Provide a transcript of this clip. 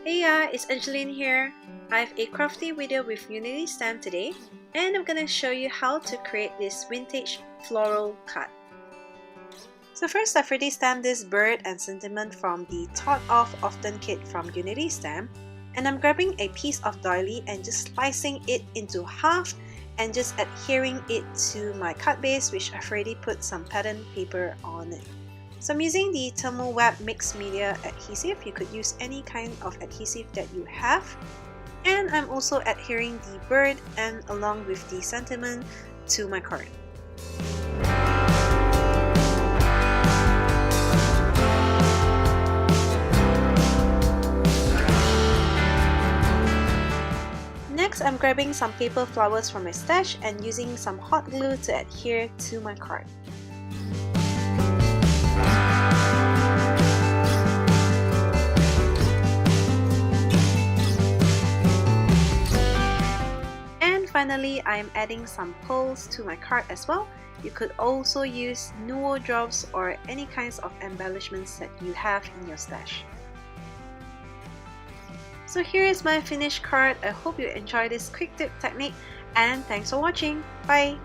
Hey, it's Angeline here. I have a crafty video with Unity stamp today, and I'm gonna show you how to create this vintage floral card. So first, I've already stamped this bird and sentiment from the Thought Of Often kit from Unity stamp, and I'm grabbing a piece of doily and just slicing it into half and just adhering it to my card base, which I've already put some pattern paper on it. So I'm using the Thermal Web Mixed Media Adhesive. You could use any kind of adhesive that you have. And I'm also adhering the bird and along with the sentiment to my card. Next, I'm grabbing some paper flowers from my stash and using some hot glue to adhere to my card. Finally, I am adding some pearls to my card as well. You could also use nuo drops or any kinds of embellishments that you have in your stash. So here is my finished card. I hope you enjoy this quick tip technique and thanks for watching. Bye!